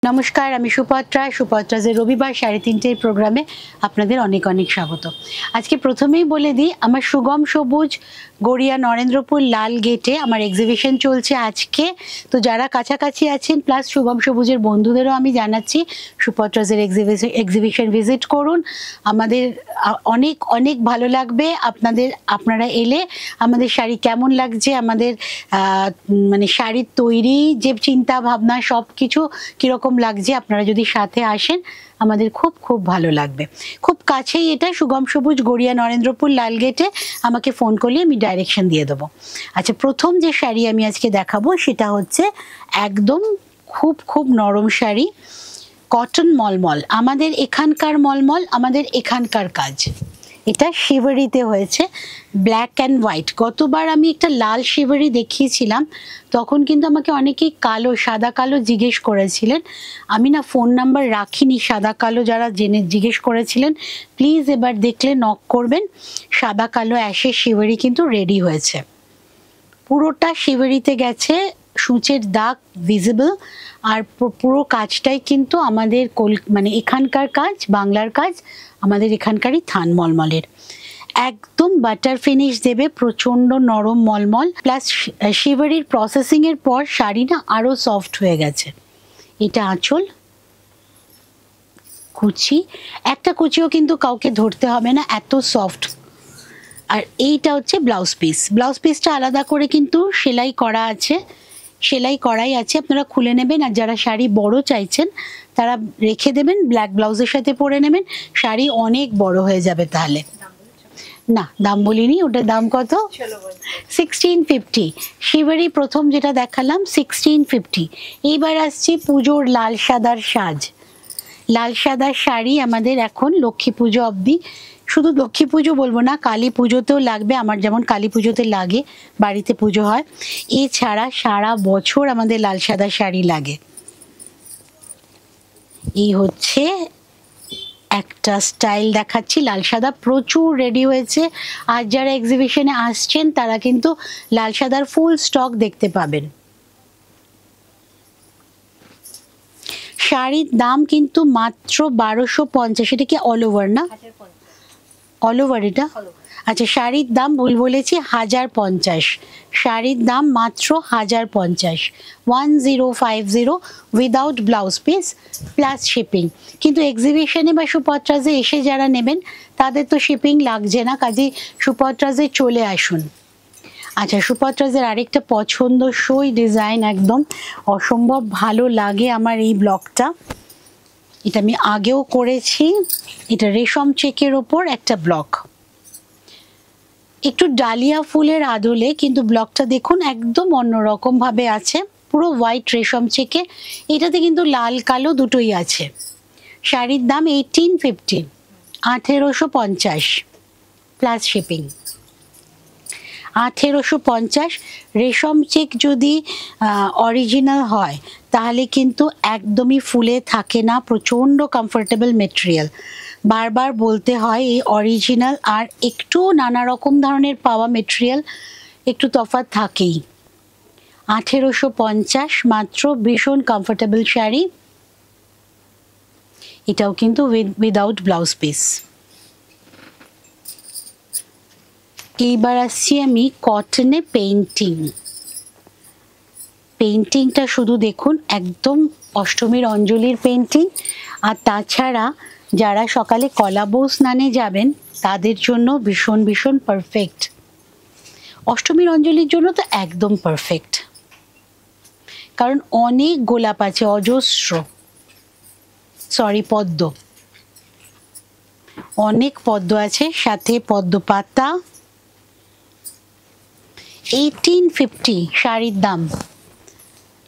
নমস্কার, আমি সুপত্রাজের রবিবার 3:30 প্রোগ্রামে আপনাদের অনেক অনেক স্বাগত। আজকে প্রথমেই বলে দিই, আমার সুগম সবুজ গড়িয়া নরেন্দ্রপুর লাল গেটে আমার এক্সিবিশন চলছে আজকে। তো যারা কাছাকাছি আছেন প্লাস সুগম সবুজের বন্ধুদেরও আমি জানাচ্ছি সুপত্রাজের এক্সিবিশন ভিজিট করুন। আমাদের অনেক অনেক ভালো লাগবে আপনারা এলে। আমাদের শাড়ি কেমন লাগছে, আমাদের মানে শাড়ির তৈরি যে চিন্তা ভাবনা সব কিছু কীরকম লাগছে, আপনারা যদি সাথে আসেন আমাদের খুব খুব ভালো লাগবে। খুব কাছেই এটা, সুগম সবুজ গড়িয়া নরেন্দ্রপুর লাল গেটে। আমাকে ফোন করলে আমি ডাইরেকশন দিয়ে দেবো। আচ্ছা, প্রথম যে শাড়ি আমি আজকে দেখাবো সেটা হচ্ছে একদম খুব খুব নরম শাড়ি, কটন মলমল। আমাদের এখানকার মলমল, আমাদের এখানকার কাজ। এটা শিভারিতে হয়েছে, ব্ল্যাক অ্যান্ড হোয়াইট। গতবার আমি একটা লাল শিভারি দেখিয়েছিলাম, তখন কিন্তু আমাকে অনেকেই সাদা কালো জিজ্ঞেস করেছিলেন। আমি না ফোন নাম্বার রাখিনি, সাদা কালো যারা জিজ্ঞেস করেছিলেন প্লিজ এবার দেখলে নক করবেন। সাদা কালো অ্যাশের শিভারি কিন্তু রেডি হয়েছে, পুরোটা শিভারিতে গেছে, সূচের দাগ ভিজিবল। আর পুরো কাজটাই কিন্তু আমাদের মানে এখানকার কাজ, বাংলার কাজ, আমাদের এখানকারই থান মলমলের। একদম বাটার ফিনিশ দেবে, প্রচণ্ড নরম মলমল, প্লাস শিভারির প্রসেসিংয়ের পর শাড়ি না আরও সফট হয়ে গেছে। এটা আঁচল, কুচি, একটা কুচিও কিন্তু কাউকে ধরতে হবে না, এত সফট। আর এইটা হচ্ছে ব্লাউজ পিস। ব্লাউজ পিসটা আলাদা করে কিন্তু সেলাই করাই আছে, আপনারা খুলে নেবেন। আর যারা শাড়ি বড় চাইছেন তারা রেখে দেবেন, ব্ল্যাক ব্লাউজের সাথে পরে নেবেন, শাড়ি অনেক বড় হয়ে যাবে। তাহলে না, দাম বলিনি, ওটার দাম কত? 1650। শিভারি প্রথম যেটা দেখালাম 1650। এইবার আসছি পুজোর লাল সাদার সাজ। লাল সাদার শাড়ি আমাদের এখন লক্ষ্মী পুজো অবধি, শুধু লক্ষ্মী পুজো বলবো না, কালী পুজোতেও লাগবে। আমার যেমন কালী পুজোতে লাগে, বাড়িতে পুজো হয়, এছাড়া সারা বছর আমাদের লাল সাদা শাড়ি লাগে। এই হচ্ছে একটা স্টাইল দেখাচ্ছি, লাল সাদা প্রচুর রেডি হয়েছে। আর যারা এক্সিবিশনে আসছেন তারা কিন্তু লাল সাদার ফুল স্টক দেখতে পাবেন। শাড়ির দাম কিন্তু মাত্র 1250। এটা কি অল ওভার না? অল ওভার এটা? আচ্ছা, শাড়ির দাম ভুল বলেছি, 1050। শাড়ির দাম মাত্র 1050, 1050 without blouse piece plus shipping. কিন্তু এক্সিবিশনে বা সুপত্রাজে এসে যারা নেবেন তাদের তো শিপিং লাগছে না, কাজেই সুপত্রাজে চলে আসুন। আচ্ছা, সুপত্রাজের আরেকটা পছন্দসই ডিজাইন, একদম অসম্ভব ভালো লাগে আমার এই ব্লকটা। এটা আমি আগেও করেছি। এটা রেশম চেকের ওপর একটা ব্লক, একটু ডালিয়া ফুলের আদলে, কিন্তু ব্লকটা দেখুন একদম অন্যরকম ভাবে আছে, পুরো হোয়াইট রেশম চেকে। এটাতে কিন্তু লাল কালো দুটোই আছে। শাড়ির দাম 1850, 1850 প্লাস শিপিং। 1850। রেশম চেক যদি অরিজিনাল হয় তাহলে কিন্তু একদমই ফুলে থাকে না, প্রচণ্ড কমফোর্টেবল মেটেরিয়াল। বারবার বলতে হয়, এই অরিজিনাল আর একটু নানা রকম ধরনের পাওয়া মেটেরিয়াল একটু তফাৎ থাকেই। 1850 মাত্র, ভীষণ কমফোর্টেবল শাড়ি। এটাও কিন্তু উইদাউট ব্লাউজ পিস। এইবার আসছি আমি কটনে পেইন্টিংটা শুধু দেখুন, একদম অষ্টমীর অঞ্জলির পেইন্টিং। আর তাছাড়া যারা সকালে কলা বউ স্নানে যাবেন তাদের জন্য ভীষণ ভীষণ পারফেক্ট। অষ্টমীর অঞ্জলির জন্য তো একদম পারফেক্ট, কারণ অনেক গোলাপ আছে, অজস্র, পদ্ম, অনেক পদ্ম আছে, সাথে পদ্ম পাতা। 1850 শাড়ির দাম।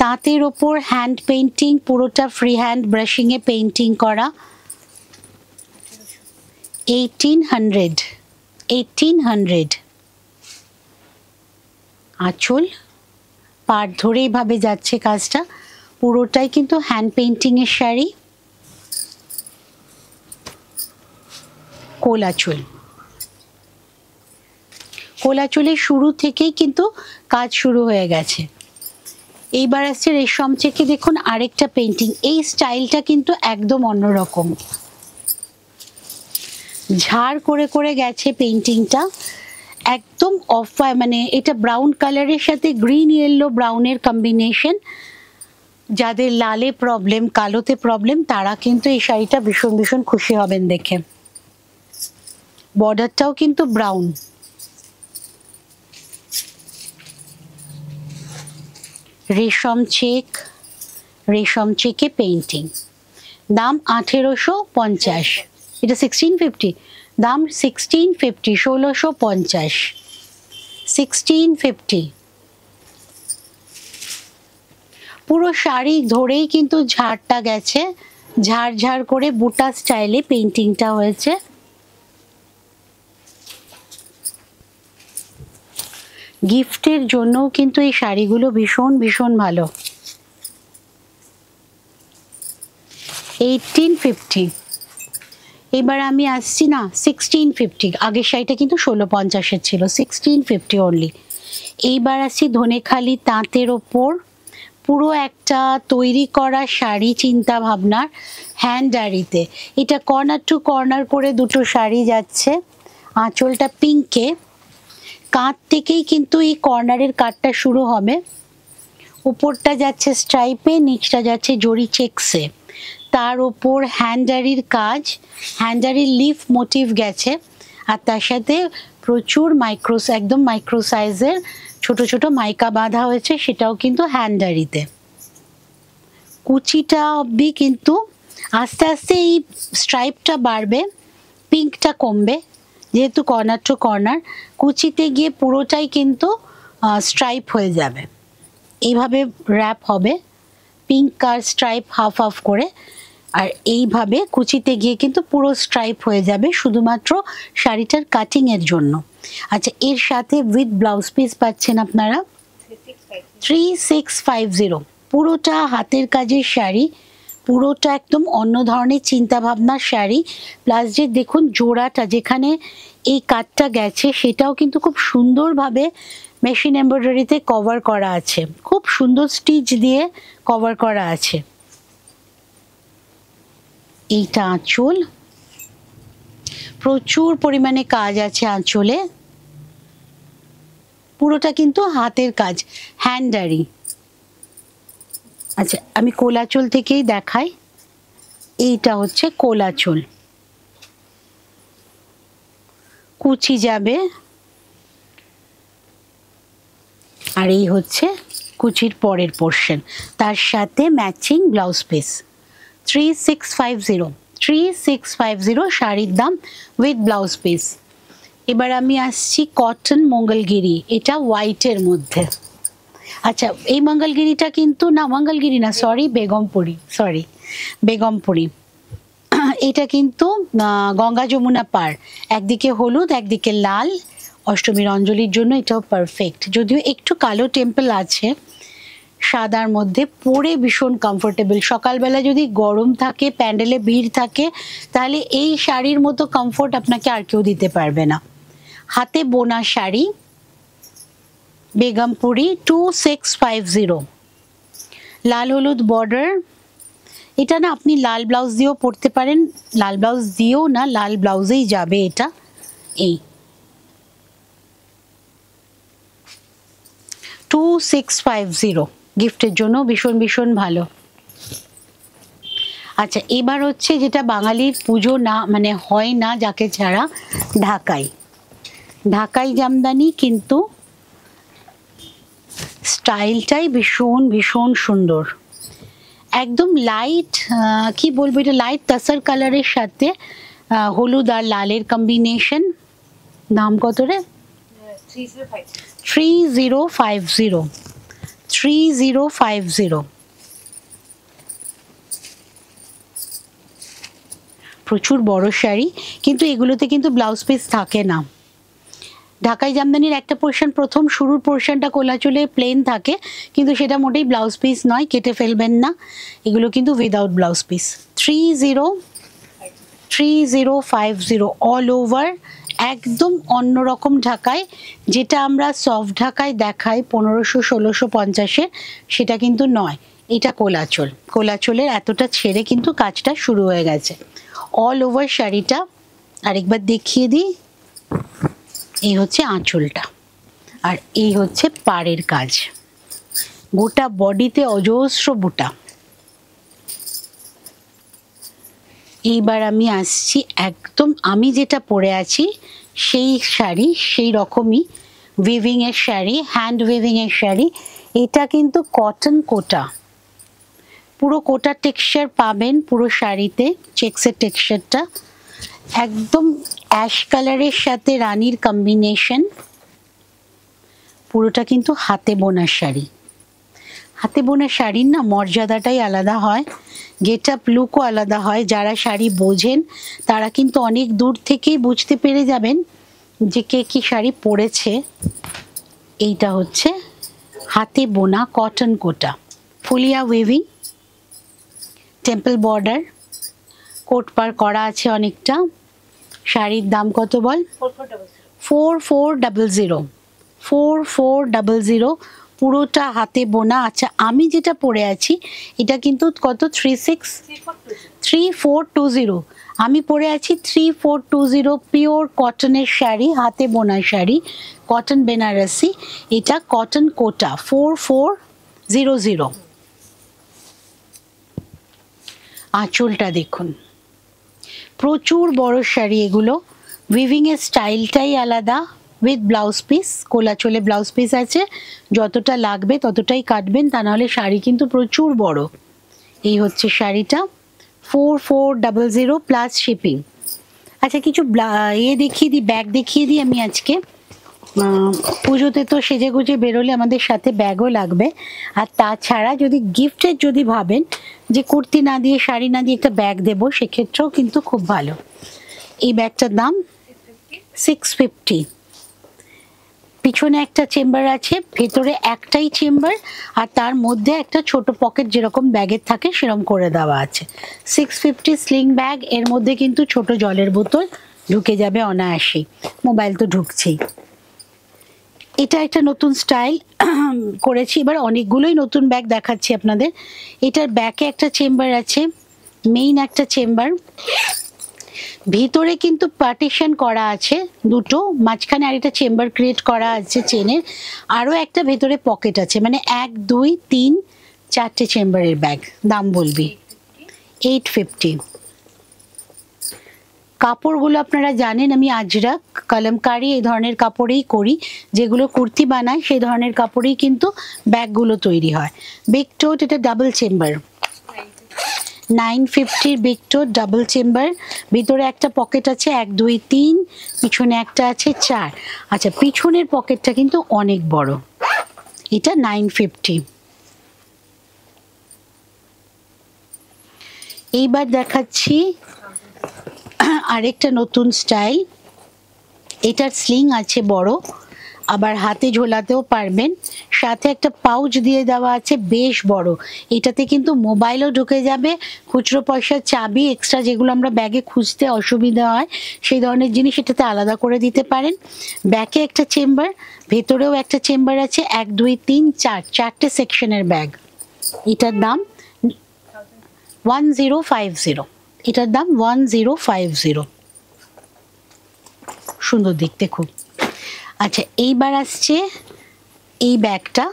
তাঁতের ওপর হ্যান্ড পেইন্টিং, পুরোটা ফ্রি হ্যান্ড ব্রাশিংয়ে পেইন্টিং করা। 1800। আঁচল, পাড় ধরে এইভাবে যাচ্ছে কাজটা, পুরোটাই কিন্তু হ্যান্ড পেইন্টিংয়ের শাড়ি। কোলাচলের শুরু থেকেই কিন্তু কাজ শুরু হয়ে গেছে। এইবার আসছে রেশম চেকে, দেখুন আরেকটা পেন্টিং। এই স্টাইলটা কিন্তু একদম অন্যরকম, ঝাড় করে করে গেছে পেন্টিংটা, একদম অফ, মানে এটা ব্রাউন কালারের সাথে গ্রিন ইয়েলো ব্রাউনের কম্বিনেশন। যাদের লালে প্রবলেম, কালোতে প্রবলেম, তারা কিন্তু এই শাড়িটা ভীষণ ভীষণ খুশি হবেন দেখে। বর্ডারটাও কিন্তু ব্রাউন। রেশম চেক, রেশম চেকে পেন্টিং, দাম 1850। এটা 1650, দাম 1650, 1650, 1650। পুরো শাড়ি ধরেই কিন্তু ঝাড়টা গেছে, ঝাড় ঝাড় করে বুটা স্টাইলে পেন্টিংটা হয়েছে। গিফটের জন্যও কিন্তু এই শাড়িগুলো ভীষণ ভীষণ ভালো। 1850। এবার আমি আসছি না 1650, আগের শাড়িটা কিন্তু 1650-এর ছিল, 1650 অনলি। এইবার আসছি ধনেখালি তাঁতের ওপর, পুরো একটা তৈরি করা শাড়ি চিন্তা ভাবনার, হ্যান্ডারিতে। এটা কর্নার টু কর্নার করে দুটো শাড়ি যাচ্ছে, আঁচলটা পিঙ্কে, কাঁধ থেকেই কিন্তু এই কর্নারের কাটটা শুরু হবে, উপরটা যাচ্ছে স্ট্রাইপে, নিচটা যাচ্ছে জরি চেক্সে, তার ওপর হ্যান্ডারির কাজ, হ্যান্ডারির লিফ মোটিভ গেছে, আর তার সাথে প্রচুর একদম মাইক্রো সাইজের ছোট ছোট মাইকা বাঁধা হয়েছে, সেটাও কিন্তু হ্যান্ডারিতে। কুচিটা অবধি কিন্তু আস্তে আস্তে এই স্ট্রাইপটা বাড়বে, পিঙ্কটা কমবে, যেহেতু কর্নার টু কর্নার, কুচিতে গিয়ে পুরোটাই কিন্তু স্ট্রাইপ হয়ে যাবে। এইভাবে র্যাপ হবে, পিঙ্ক আর স্ট্রাইপ হাফ হাফ করে, আর এইভাবে কুচিতে গিয়ে কিন্তু পুরো স্ট্রাইপ হয়ে যাবে শুধুমাত্র শাড়িটার কাটিংয়ের জন্য। আচ্ছা, এর সাথে উইথ ব্লাউজ পিস পাচ্ছেন আপনারা 3650। পুরোটা হাতের কাজের শাড়ি, পুরোটা একদম অন্য ধরনের চিন্তা ভাবনার শাড়ি, প্লাস যে দেখুন জোড়াটা যেখানে এই কাটটা গেছে সেটাও কিন্তু খুব সুন্দরভাবে মেশিন এমব্রয়ডারিতে কভার করা আছে, খুব সুন্দর স্টিচ দিয়ে কভার করা আছে। এইটা আঁচল, প্রচুর পরিমাণে কাজ আছে আঁচলে, পুরোটা কিন্তু হাতের কাজ, হ্যান্ডারি। আচ্ছা, আমি কোলাচল থেকেই দেখাই। এইটা হচ্ছে কোলাচল, কুচি যাবে, আর এই হচ্ছে কুচির পরের পোর্শন, তার সাথে ম্যাচিং ব্লাউজ পিস। 3650, 3650 শাড়ির দাম উইথ ব্লাউজ পিস। এবার আমি আসছি কটন মঙ্গলগিরি, এটা হোয়াইটের মধ্যে। আচ্ছা, এই মঙ্গলগিরিটা কিন্তু না, মঙ্গলগিরি না, সরি বেগমপুরি, সরি বেগমপুরি। এটা কিন্তু গঙ্গা যমুনা পার, একদিকে হলুদ একদিকে লাল, অষ্টমীর অঞ্জলির জন্য এটাও পারফেক্ট। যদিও একটু কালো টেম্পল আছে সাদার মধ্যে, পরে ভীষণ কমফোর্টেবল। সকালবেলা যদি গরম থাকে, প্যান্ডেলে ভিড় থাকে, তাহলে এই শাড়ির মতো কমফোর্ট আপনাকে আর কেউ দিতে পারবে না। হাতে বোনা শাড়ি, বেগমপুরি 2650, লাল হলুদ বর্ডার। এটা না আপনি লাল ব্লাউজ দিয়েও পরতে পারেন, লাল ব্লাউজ দিয়েও না, লাল ব্লাউজেই যাবে এটা। এই 2650 গিফটের জন্য ভীষণ ভীষণ ভালো। আচ্ছা, এবার হচ্ছে যেটা বাঙালির পুজো না, মানে হয় না যাকে ছাড়া, ঢাকাই। ঢাকাই জামদানি, কিন্তু স্টাইলটাই ভীষণ ভীষণ সুন্দর, একদম লাইট, কি বলবো, এটা লাইট তাসার কালারের সাথে হলুদ আর লালের কম্বিনেশন। দাম কত রে? 3050, 3050। প্রচুর বড় শাড়ি, কিন্তু এগুলোতে কিন্তু ব্লাউজ পিস থাকে না। ঢাকাই জামদানির একটা পোর্শন, প্রথম শুরুর পোর্শনটা কোলাচলে প্লেন থাকে, কিন্তু সেটা মোটেই ব্লাউজ পিস নয়, কেটে ফেলবেন না, এগুলো কিন্তু without blouse piece. 3050 all over একদম অন্যরকম ঢাকায়, যেটা আমরা সফট ঢাকায় দেখাই 1500-1650-এ, সেটা কিন্তু নয়। এটা কোলাচল, কোলাচলের এতটা ছেড়ে কিন্তু কাজটা শুরু হয়ে গেছে অল ওভার শাড়িটা। আরেকবার দেখিয়ে দিই, এই হচ্ছে আঁচলটা, আর এই হচ্ছে পাড়ের কাজ। গোটা বডিতে অজস্র বুটা। এইবার আমি আসছি একদম আমি যেটা পরে আছি সেই শাড়ি, সেই রকমই উইভিং এর শাড়ি, হ্যান্ড উইভিং এর শাড়ি। এটা কিন্তু কটন কোটা, পুরো কোটা টেক্সচার পাবেন পুরো শাড়িতে। চেক্সের টেক্সচারটা একদম অ্যাশ কালারের সাথে রানীর কম্বিনেশন। পুরোটা কিন্তু হাতে বোনা শাড়ি। হাতে বোনা শাড়ির না মর্যাদাটাই আলাদা হয়, গেট আপ লুকও আলাদা হয়। যারা শাড়ি বোঝেন তারা কিন্তু অনেক দূর থেকেই বুঝতে পেরে যাবেন যে কে কি শাড়ি পরেছে। এইটা হচ্ছে হাতে বোনা cotton Kota, Phulia weaving, temple border, কোট পার করা আছে অনেকটা। শাড়ির দাম কত বল? 4400। 4400, পুরোটা হাতে বোনা। আচ্ছা, আমি যেটা পরে আছি এটা কিন্তু কত? 3420। আমি পরে আছি 3420 পিওর কটনের শাড়ি, হাতে বোনা শাড়ি, কটন বেনারসি। এটা কটন কোটা 4400। আঁচলটা দেখুন, প্রচুর বড় শাড়ি এগুলো। উইভিং এর স্টাইলটাই আলাদা, উইথ ব্লাউজ পিস। কোলাচলে ব্লাউজ পিস আছে, যতটা লাগবে ততটাই কাটবেন, তা নাহলে শাড়ি কিন্তু প্রচুর বড়। এই হচ্ছে শাড়িটা 4400 প্লাস শিপিং। আচ্ছা, কিছু দেখিয়ে দিই, ব্যাগ দেখিয়ে দিই আমি আজকে। পুজোতে তো সেজে গুজে বেরোলে আমাদের সাথে ব্যাগও লাগবে। আর তাছাড়া যদি গিফটের যদি ভাবেন যে কুর্তি না দিয়ে, শাড়ি না দিয়ে একটা ব্যাগ দেবো, সেক্ষেত্রেও কিন্তু খুব ভালো। এই ব্যাগটার দাম 650। পিছনে একটা চেম্বার আছে, ভেতরে একটাই চেম্বার, আর তার মধ্যে একটা ছোট পকেট যেরকম ব্যাগের থাকে সেরকম করে দেওয়া আছে। 650 স্লিং ব্যাগ। এর মধ্যে কিন্তু ছোট জলের বোতল ঢুকে যাবে অনায়াসেই, মোবাইল তো ঢুকছেই। এটা একটা নতুন স্টাইল করেছি, এবার অনেকগুলোই নতুন ব্যাগ দেখাচ্ছি আপনাদের। এটার ব্যাকে একটা চেম্বার আছে, মেইন একটা চেম্বার। ভিতরে কিন্তু পার্টিশন করা আছে দুটো, মাঝখানে আরেকটা চেম্বার ক্রিয়েট করা আছে চেনের, আরও একটা ভেতরে পকেট আছে, মানে 1 2 3 4টে চেম্বারের ব্যাগ। দাম বলবি 850। কাপড়গুলো আপনারা জানেন আমি আজরাক, কলমকারি এই ধরনের কাপড়েই করি, যেগুলো কুর্তি বানায় সেই ধরনের কাপড়েই কিন্তু ব্যাগগুলো তৈরি হয়। বিগ টোট, এটা ডাবল চেম্বার, 950 বিগ টোট ডাবল চেম্বার। ভিতরে একটা পকেট আছে 1 2 3, পিছনে একটা আছে 4। আচ্ছা, পিছনের পকেটটা কিন্তু অনেক বড়, এটা 950। এইবার দেখাচ্ছি আরেকটা নতুন স্টাইল। এটার স্লিং আছে বড়, আবার হাতে ঝোলাতেও পারবেন, সাথে একটা পাউচ দিয়ে দেওয়া আছে বেশ বড়। এটাতে কিন্তু মোবাইলও ঢুকে যাবে, খুচরো পয়সা, চাবি, এক্সট্রা যেগুলো আমরা ব্যাগে খুঁজতে অসুবিধা হয় সেই ধরনের জিনিস এটাতে আলাদা করে দিতে পারেন। ব্যাকে একটা চেম্বার, ভেতরেও একটা চেম্বার আছে, 1 2 3 4, 4টে সেকশনের ব্যাগ। এটার দাম 1050। এটার দাম 1050। সুন্দর দেখতে খুব। আচ্ছা, এইবার আসছে এই ব্যাগটা।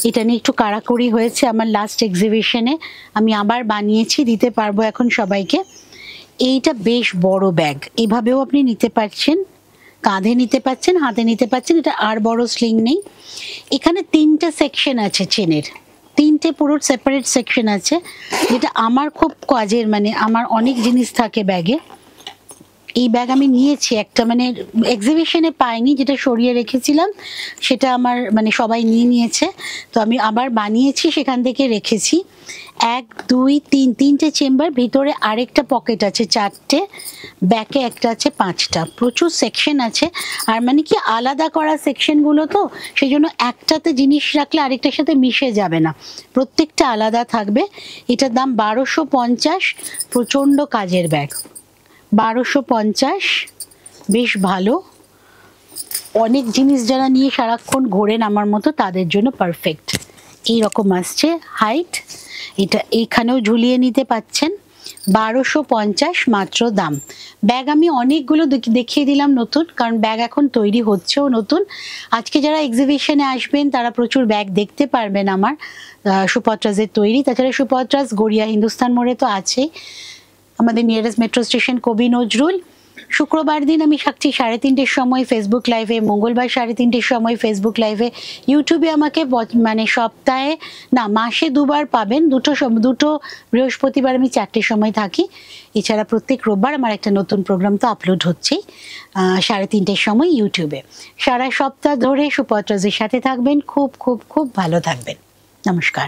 এটা নিয়ে একটু কাড়াকড়ি হয়েছে আমার লাস্ট এক্সিবিশনে, আমি আবার বানিয়েছি, দিতে পারবো এখন সবাইকে। এইটা বেশ বড় ব্যাগ, এভাবেও আপনি নিতে পারছেন, কাঁধে নিতে পারছেন, হাতে নিতে পারছেন। এটা আর বড় স্লিং নেই। এখানে 3টে সেকশন আছে চেনের, 3টে পুরো সেপারেট সেকশন আছে, যেটা আমার খুব কাজের, মানে আমার অনেক জিনিস থাকে ব্যাগে। এই ব্যাগ আমি নিয়েছি একটা, মানে এক্সিবিশনে পাইনি, যেটা সরিয়ে রেখেছিলাম সেটা আমার মানে সবাই নিয়েছে, তো আমি আবার বানিয়েছি, সেখান থেকে রেখেছি। 1 2 3, 3টে চেম্বার, ভিতরে আরেকটা পকেট আছে 4টে, ব্যাকে একটা আছে 5টা, প্রচুর সেকশন আছে। আর মানে কি আলাদা করা সেকশনগুলো, তো সেই জন্য একটাতে জিনিস রাখলে আরেকটার সাথে মিশে যাবে না, প্রত্যেকটা আলাদা থাকবে। এটার দাম 1250, প্রচণ্ড কাজের ব্যাগ, 1250। বেশ ভালো, অনেক জিনিস যারা নিয়ে সারাক্ষণ ঘোরেন আমার মতো তাদের জন্য পারফেক্ট। এইরকম আসছে হাইট, এটা এইখানেও ঝুলিয়ে নিতে পাচ্ছেন। 1250 মাত্র দাম। ব্যাগ আমি অনেকগুলো দেখিয়ে দিলাম নতুন, কারণ ব্যাগ এখন তৈরি হচ্ছেও নতুন। আজকে যারা এক্সিবিশনে আসবেন তারা প্রচুর ব্যাগ দেখতে পারবেন আমার সুপত্রাজের তৈরি। তাছাড়া সুপত্রাজ গড়িয়া হিন্দুস্তান মোড়ে তো আছেই, আমাদের নিয়ারেস্ট মেট্রো স্টেশন কবি নজরুল। শুক্রবার দিন আমি থাকছি 3:30 সময় ফেসবুক লাইভে, মঙ্গলবার 3:30 সময় ফেসবুক লাইভে। ইউটিউবে আমাকে মানে সপ্তাহে না মাসে দুবার পাবেন, দুটো বৃহস্পতিবার আমি 4টের সময় থাকি। এছাড়া প্রত্যেক রোববার আমার একটা নতুন প্রোগ্রাম তো আপলোড হচ্ছেই 3:30 সময় ইউটিউবে। সারা সপ্তাহ ধরে সুপত্রাজের সাথে থাকবেন, খুব খুব খুব ভালো থাকবেন। নমস্কার।